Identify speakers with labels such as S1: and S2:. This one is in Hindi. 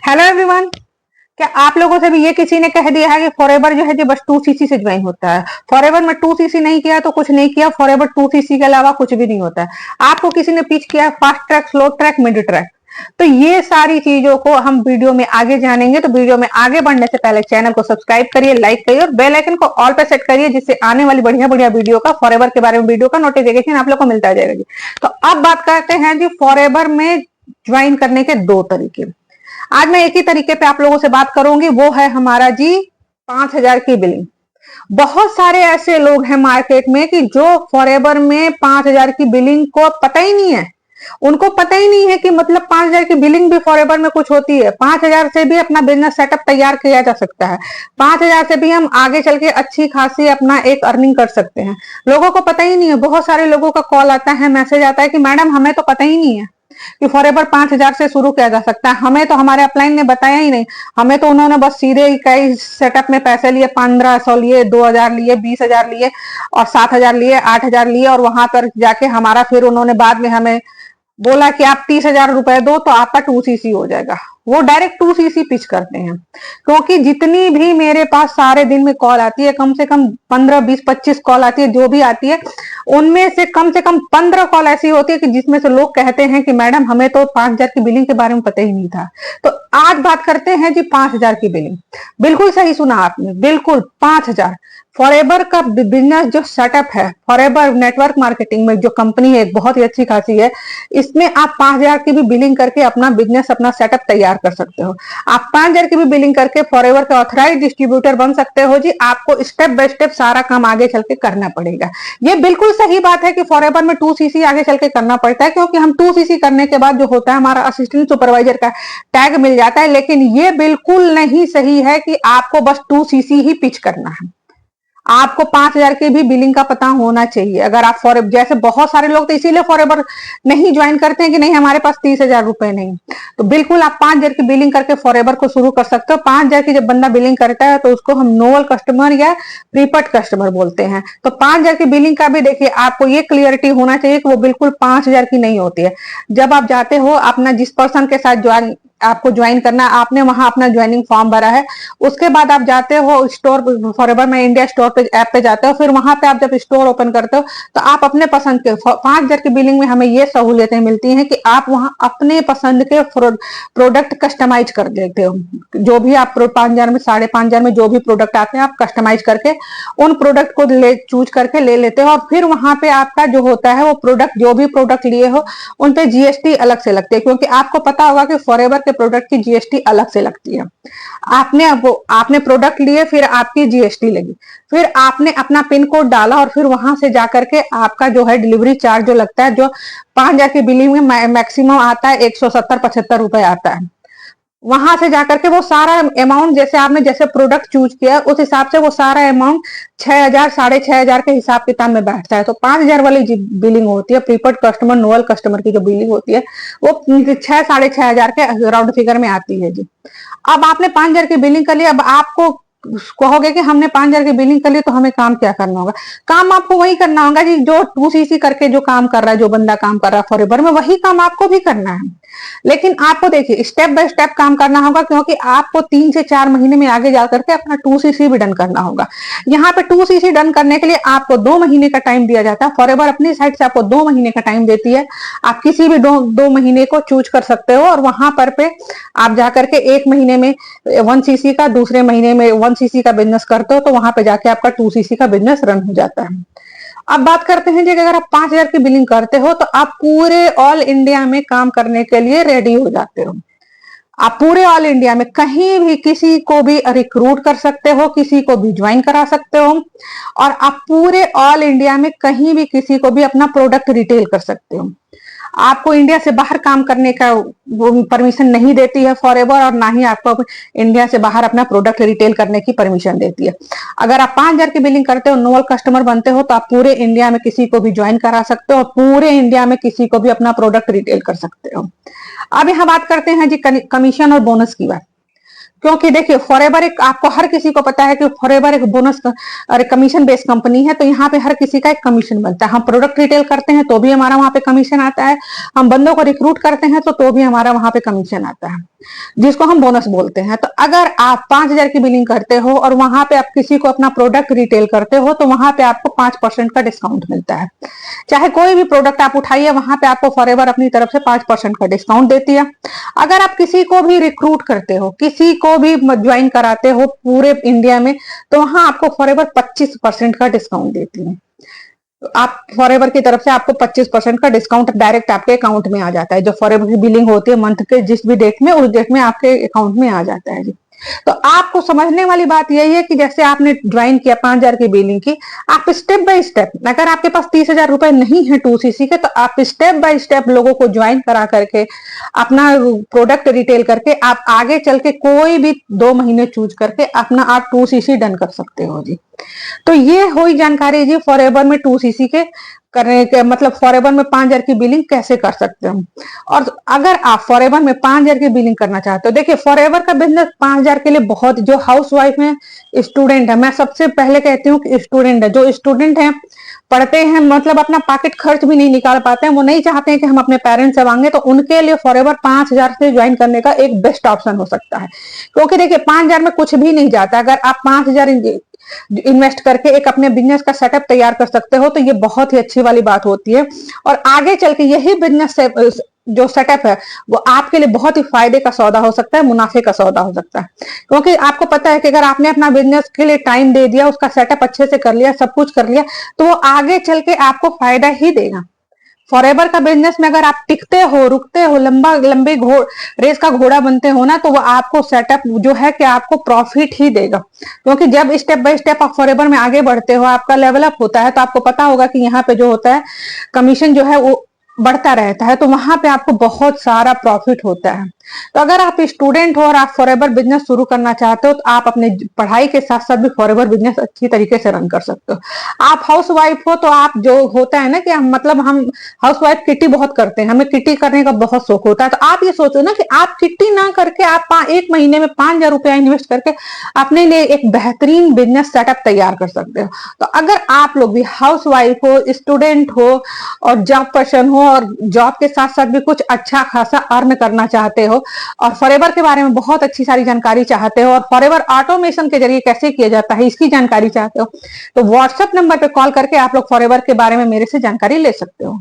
S1: Hello everyone. क्या आप लोगों से भी ये किसी ने कह दिया है कि फॉरएवर जो है जी बस 2cc से ज्वाइन होता है? फॉरएवर में 2cc नहीं किया तो कुछ नहीं किया, फॉरएवर 2cc के अलावा कुछ भी नहीं होता है। आपको किसी ने पिच किया fast track, slow track, mid track, तो ये सारी चीजों को हम वीडियो में आगे जानेंगे। तो वीडियो में आगे बढ़ने से पहले चैनल को सब्सक्राइब करिए, लाइक करिए और बेल आइकन को ऑल पे सेट करिए, जिससे आने वाली बढ़िया बढ़िया वीडियो का, फॉरएवर के बारे में वीडियो का नोटिफिकेशन आप लोग को मिलता जाएगा जी। तो अब बात करते हैं जी फॉरएवर में ज्वाइन करने के दो तरीके। आज मैं एक ही तरीके पे आप लोगों से बात करूंगी, वो है हमारा जी 5,000 की बिलिंग। बहुत सारे ऐसे लोग हैं मार्केट में कि जो फॉरएवर में 5,000 की बिलिंग को पता ही नहीं है। उनको पता ही नहीं है कि मतलब 5,000 की बिलिंग भी फॉरएवर में कुछ होती है। 5,000 से भी अपना बिजनेस सेटअप तैयार किया जा सकता है। 5,000 से भी हम आगे चल के अच्छी खासी अपना एक अर्निंग कर सकते हैं। लोगों को पता ही नहीं है। बहुत सारे लोगों का कॉल आता है, मैसेज आता है कि मैडम हमें तो पता ही नहीं है कि फॉरएवर 5,000 से शुरू किया जा सकता है। हमें तो हमारे अपलाइन ने बताया ही नहीं। हमें तो उन्होंने बस सीधे कई सेटअप में पैसे लिए, 1,500 लिए, 2,000 लिए, 20,000 लिए और 7,000 लिए, 8,000 लिए, और वहां पर जाके हमारा फिर उन्होंने बाद में हमें बोला कि आप 30,000 रुपए दो तो आपका 2cc हो जाएगा। वो डायरेक्ट 2cc पिच करते हैं। क्योंकि जितनी भी मेरे पास सारे दिन में कॉल आती है, कम से कम 15, 20, 25 कॉल आती है, जो भी आती है उनमें से कम 15 कॉल ऐसी होती है कि जिसमें से लोग कहते हैं कि मैडम हमें तो 5,000 की बिलिंग के बारे में पता ही नहीं था। तो आज बात करते हैं जी 5,000 की बिलिंग। बिल्कुल सही सुना आपने, बिल्कुल 5,000। फॉरएवर का बिजनेस जो सेटअप है, फॉरएवर नेटवर्क मार्केटिंग में जो कंपनी है, बहुत ही अच्छी खासी है। इसमें आप 5,000 की भी बिलिंग करके अपना बिजनेस, अपना सेटअप तैयार कर सकते हो। आप 5,000 की भी बिलिंग करके फॉरएवर के ऑथराइज्ड डिस्ट्रीब्यूटर बन सकते हो जी। आपको स्टेप बाय स्टेप सारा काम आगे चल के करना पड़ेगा। ये बिल्कुल सही बात है कि फॉरएवर में 2cc आगे चल के करना पड़ता है, क्योंकि हम 2cc करने के बाद जो होता है हमारा असिस्टेंट सुपरवाइजर का टैग मिल जाता है। लेकिन ये बिल्कुल नहीं सही है कि आपको बस 2cc ही पिच करना है। आपको 5,000 की भी बिलिंग का पता होना चाहिए। अगर आप फॉरएवर, जैसे बहुत सारे लोग तो इसीलिए फॉरएवर नहीं ज्वाइन करते हैं कि नहीं हमारे पास 30,000 रुपए नहीं, तो बिल्कुल आप 5,000 की बिलिंग करके फॉरएवर को शुरू कर सकते हो। 5,000 की जब बंदा बिलिंग करता है तो उसको हम नोवल कस्टमर या प्रीपेड कस्टमर बोलते हैं। तो 5,000 की बिलिंग का भी देखिए, आपको ये क्लियरिटी होना चाहिए कि वो बिल्कुल 5,000 की नहीं होती है। जब आप जाते हो अपना, जिस पर्सन के साथ ज्वाइन आपको ज्वाइन करना है, आपने वहां अपना ज्वाइनिंग फॉर्म भरा है, उसके बाद आप जाते हो स्टोर, फॉरएवर में इंडिया स्टोर पे ऐप पे जाते हो, फिर वहां पे आप जब स्टोर ओपन करते हो तो आप अपने पसंद के 5,000 की बिलिंग में हमें ये सहूलियतें मिलती हैं कि आप वहां अपने पसंद के प्रोडक्ट कस्टमाइज कर देते हो। जो भी आप 5,000 में, 5,500 में जो भी प्रोडक्ट आते हैं, आप कस्टमाइज करके उन प्रोडक्ट को चूज करके ले लेते हो। और फिर वहां पे आपका जो होता है वो प्रोडक्ट, जो भी प्रोडक्ट लिए हो उन पे जीएसटी अलग से लगती है, क्योंकि आपको पता होगा कि फॉरएवर प्रोडक्ट की जीएसटी अलग से लगती है। आपने प्रोडक्ट लिए, फिर आपकी जीएसटी लगी, फिर आपने अपना पिन कोड डाला और फिर वहां से जाकर के आपका जो है डिलीवरी चार्ज जो लगता है, जो 5,000 की बिलिंग में मैक्सिमम आता है 170-75 रुपए आता है। वहां से जाकर के वो सारा अमाउंट, जैसे आपने जैसे प्रोडक्ट चूज किया उस हिसाब से वो सारा अमाउंट 6,000, 6,500 के हिसाब किताब में बैठता है। तो 5,000 वाली बिलिंग होती है प्रीपेड कस्टमर, नोवल कस्टमर की जो बिलिंग होती है वो 6,000-6,500 के राउंड फिगर में आती है जी। अब आपने 5,000 की बिलिंग कर लिया। अब आपको कहोगे कि हमने 5,000 की बिलिंग कर ली तो हमें काम क्या करना होगा? काम आपको वही करना होगा जी, जो 2cc करके जो काम कर रहा है, जो बंदा काम कर रहा है फॉरएवर में, वही काम आपको भी करना है। लेकिन आपको देखिए स्टेप बाय स्टेप काम करना होगा, क्योंकि आपको 3 से 4 महीने में आगे जाकर के अपना 2cc भी डन करना होगा। यहाँ पे 2cc डन करने के लिए आपको 2 महीने का टाइम दिया जाता है। फॉरएवर अपनी साइड से आपको 2 महीने का टाइम देती है। आप किसी भी 2 महीने को चूज कर सकते हो, और वहां पर पे आप जाकर के 1 महीने में 1cc का, दूसरे महीने में 1cc का बिजनेस करते हो, तो वहां पे जाके आपका 2cc का बिजनेस रन हो जाता है। अब बात करते हैं जी, अगर आप 5,000 की बिलिंग करते हो तो आप पूरे ऑल इंडिया में काम करने के लिए रेडी हो जाते हो। आप पूरे ऑल इंडिया में कहीं भी किसी को भी रिक्रूट कर सकते हो, किसी को भी ज्वाइन करा सकते हो, और आप पूरे ऑल इंडिया में कहीं भी किसी को भी अपना प्रोडक्ट रिटेल कर सकते हो। आपको इंडिया से बाहर काम करने का परमिशन नहीं देती है फॉरएवर, और ना ही आपको इंडिया से बाहर अपना प्रोडक्ट रिटेल करने की परमिशन देती है। अगर आप 5,000 की बिलिंग करते हो, नोवल कस्टमर बनते हो, तो आप पूरे इंडिया में किसी को भी ज्वाइन करा सकते हो और पूरे इंडिया में किसी को भी अपना प्रोडक्ट रिटेल कर सकते हो। अब यहाँ बात करते हैं जी कमीशन और बोनस की बात। क्योंकि देखिए फॉरएवर एक, आपको हर किसी को पता है कि फॉरएवर एक बोनस और कमीशन बेस्ड कंपनी है, तो यहाँ पे हर किसी का एक कमीशन बनता है। हम प्रोडक्ट रिटेल करते हैं तो भी हमारा वहां पे कमीशन आता है, हम बंदों को रिक्रूट करते हैं तो भी हमारा वहां पे कमीशन आता है, जिसको हम बोनस बोलते हैं। तो अगर आप 5,000 की बिलिंग करते हो और वहां पे आप किसी को अपना प्रोडक्ट रिटेल करते हो, तो वहां पे आपको 5% का डिस्काउंट मिलता है। चाहे कोई भी प्रोडक्ट आप उठाइए, वहां पे आपको फॉरएवर अपनी तरफ से 5% का डिस्काउंट देती है। अगर आप किसी को भी रिक्रूट करते हो, किसी को भी ज्वाइन कराते हो पूरे इंडिया में, तो वहां आपको फॉरएवर 25% का डिस्काउंट देती है। तो आप फॉरएवर की तरफ से आपको 25% का डिस्काउंट डायरेक्ट आपके अकाउंट में आ जाता है। जो फॉरएवर की बिलिंग होती है मंथ के जिस भी डेट में, उस डेट में आपके अकाउंट में आ जाता है जी। तो आपको समझने वाली बात यही है कि जैसे आपने ज्वाइन किया 5,000 की बिलिंग की, आप स्टेप बाय स्टेप, अगर आपके पास 30,000 रुपए नहीं है 2cc के, तो आप स्टेप बाय स्टेप लोगों को ज्वाइन करा करके अपना प्रोडक्ट रिटेल करके आप आगे चल के कोई भी 2 महीने चूज करके अपना आप 2cc डन कर सकते हो जी। तो ये हुई जानकारी जी फॉरएवर में 2cc के करने के, मतलब फॉरएवर में 5,000 की बिलिंग कैसे कर सकते हो। और अगर आप फॉरएवर में 5,000 की बिलिंग करना चाहते हो, देखिए फॉरएवर का बिजनेस 5,000 के लिए बहुत, जो हाउस वाइफ है, स्टूडेंट है, मैं सबसे पहले कहती हूँ कि स्टूडेंट है, जो स्टूडेंट है, पढ़ते हैं, मतलब अपना पॉकेट खर्च भी नहीं निकाल पाते हैं, वो नहीं चाहते हैं कि हम अपने पेरेंट्स से मांगे, तो उनके लिए फॉरएवर 5,000 से ज्वाइन करने का एक बेस्ट ऑप्शन हो सकता है। क्योंकि देखिए 5,000 में कुछ भी नहीं जाता। अगर आप 5,000 इन्वेस्ट करके एक अपने बिजनेस का सेटअप तैयार कर सकते हो, तो ये बहुत ही अच्छी वाली बात होती है। और आगे चल के यही बिजनेस जो सेटअप है वो आपके लिए बहुत ही फायदे का सौदा हो सकता है, मुनाफे का सौदा हो सकता है। क्योंकि आपको पता है कि अगर आपने अपना बिजनेस के लिए टाइम दे दिया, उसका सेटअप अच्छे से कर लिया, सब कुछ कर लिया, तो वो आगे चल के आपको फायदा ही देगा। फॉरएवर का बिजनेस में अगर आप टिकते हो, रुकते हो, लंबे रेस का घोड़ा बनते हो ना, तो वो आपको सेटअप जो है कि आपको प्रॉफिट ही देगा। क्योंकि जब स्टेप बाय स्टेप आप फॉरएवर में आगे बढ़ते हो, आपका लेवल अप होता है, तो आपको पता होगा कि यहाँ पे जो होता है कमीशन जो है वो बढ़ता रहता है, तो वहां पे आपको बहुत सारा प्रॉफिट होता है। तो अगर आप स्टूडेंट हो और आप फॉरएवर बिजनेस शुरू करना चाहते हो, तो आप अपने पढ़ाई के साथ साथ भी फॉरएवर बिजनेस अच्छी तरीके से रन कर सकते हो। आप हाउस वाइफ हो, तो आप जो होता है ना कि हम हाउस वाइफ किटी बहुत करते हैं, हमें किटी करने का बहुत शौक होता है। तो आप ये सोचो ना कि आप किटी ना करके आप 1 महीने में 5,000 रुपया इन्वेस्ट करके अपने लिए एक बेहतरीन बिजनेस सेटअप तैयार कर सकते हो। तो अगर आप लोग भी हाउस वाइफ हो, स्टूडेंट हो और जॉब पर्सन हो, और जॉब के साथ साथ भी कुछ अच्छा खासा अर्न करना चाहते हो, और फॉरएवर के बारे में बहुत अच्छी सारी जानकारी चाहते हो, और फॉरएवर ऑटोमेशन के जरिए कैसे किया जाता है इसकी जानकारी चाहते हो, तो व्हाट्सएप नंबर पे कॉल करके आप लोग फॉरएवर के बारे में मेरे से जानकारी ले सकते हो।